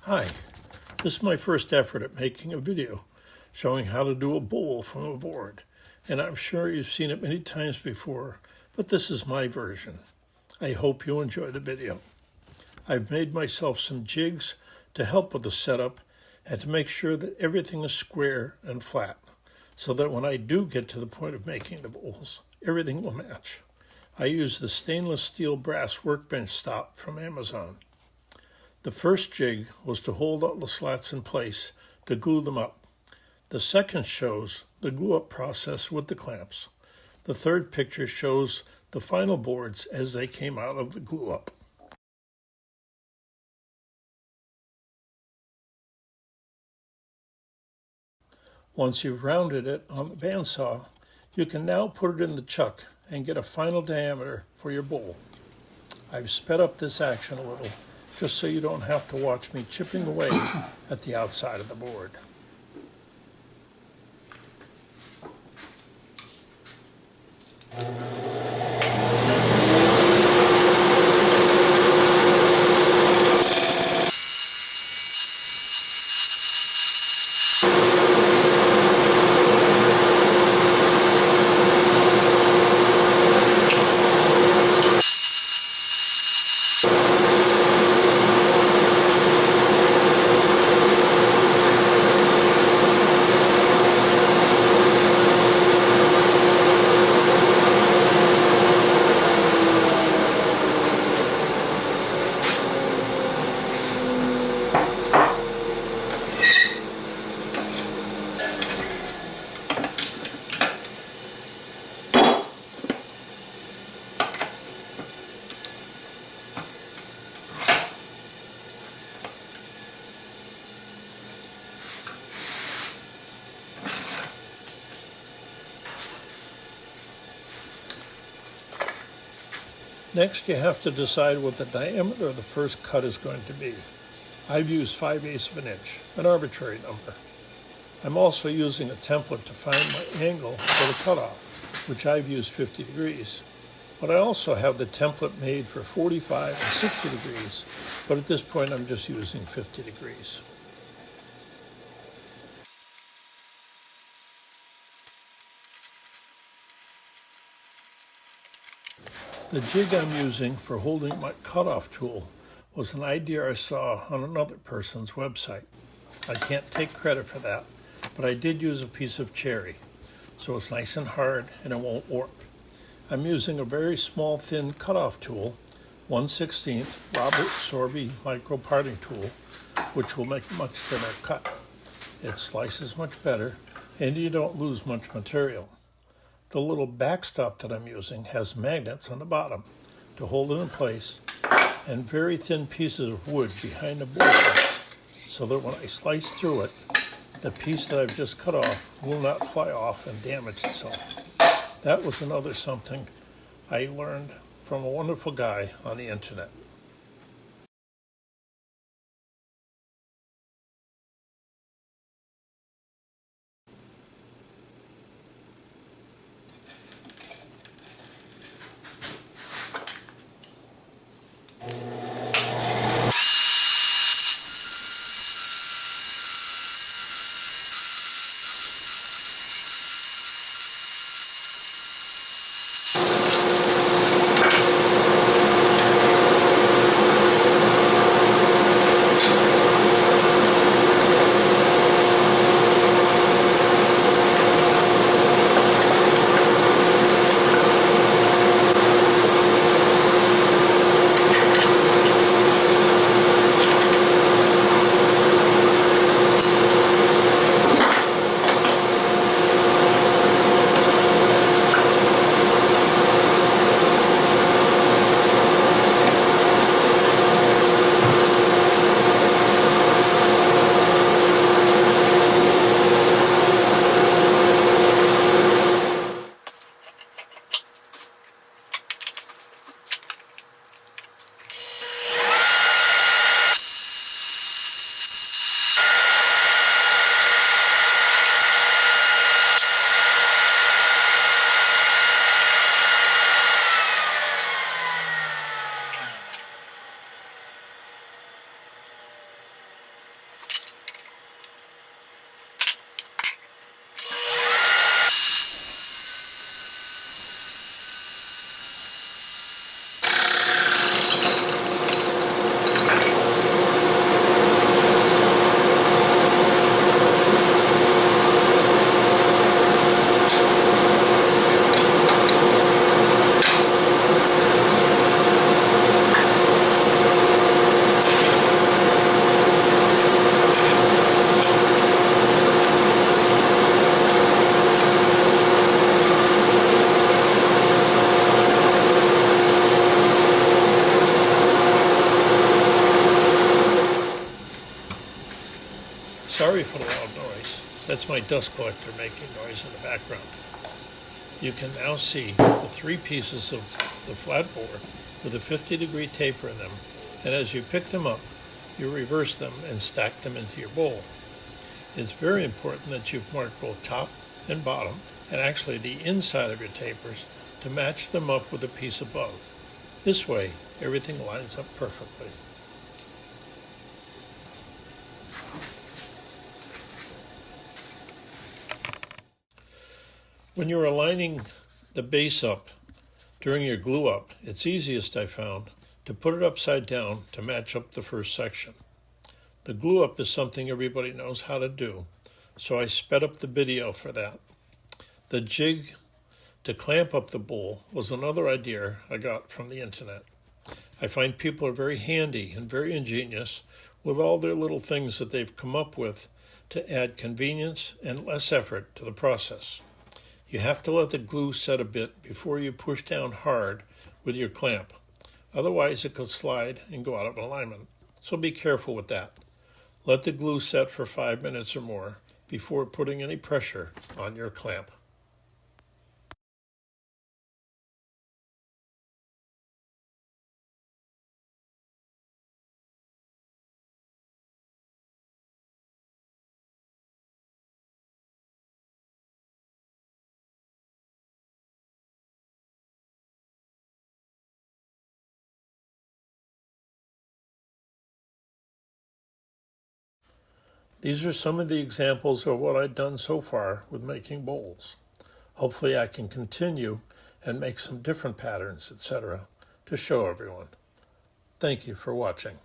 Hi, this is my first effort at making a video showing how to do a bowl from a board, and I'm sure you've seen it many times before, but this is my version. I hope you enjoy the video. I've made myself some jigs to help with the setup and to make sure that everything is square and flat, so that when I do get to the point of making the bowls, everything will match. I use the stainless steel brass workbench stop from Amazon. The first jig was to hold all the slats in place to glue them up. The second shows the glue up process with the clamps. The third picture shows the final boards as they came out of the glue up. Once you've rounded it on the bandsaw, you can now put it in the chuck and get a final diameter for your bowl. I've sped up this action a little, just so you don't have to watch me chipping away at the outside of the board. Next, you have to decide what the diameter of the first cut is going to be. I've used 5/8 of an inch, an arbitrary number. I'm also using a template to find my angle for the cutoff, which I've used 50 degrees. But I also have the template made for 45 and 60 degrees, but at this point I'm just using 50 degrees. The jig I'm using for holding my cutoff tool was an idea I saw on another person's website. I can't take credit for that, but I did use a piece of cherry, so it's nice and hard and it won't warp. I'm using a very small, thin cutoff tool, 1/16 Robert Sorby micro parting tool, which will make a much thinner cut. It slices much better, and you don't lose much material. The little backstop that I'm using has magnets on the bottom to hold it in place, and very thin pieces of wood behind the board, so that when I slice through it, the piece that I've just cut off will not fly off and damage itself. That was another something I learned from a wonderful guy on the internet. Sorry for the loud noise. That's my dust collector making noise in the background. You can now see the three pieces of the flat board with a 50-degree taper in them, and as you pick them up, you reverse them and stack them into your bowl. It's very important that you've marked both top and bottom, and actually the inside of your tapers, to match them up with the piece above. This way, everything lines up perfectly. When you're aligning the base up during your glue up, it's easiest, I found, to put it upside down to match up the first section. The glue up is something everybody knows how to do, so I sped up the video for that. The jig to clamp up the bowl was another idea I got from the internet. I find people are very handy and very ingenious with all their little things that they've come up with to add convenience and less effort to the process. You have to let the glue set a bit before you push down hard with your clamp. Otherwise it could slide and go out of alignment. So be careful with that. Let the glue set for 5 minutes or more before putting any pressure on your clamp. These are some of the examples of what I've done so far with making bowls. Hopefully I can continue and make some different patterns, etc., to show everyone. Thank you for watching.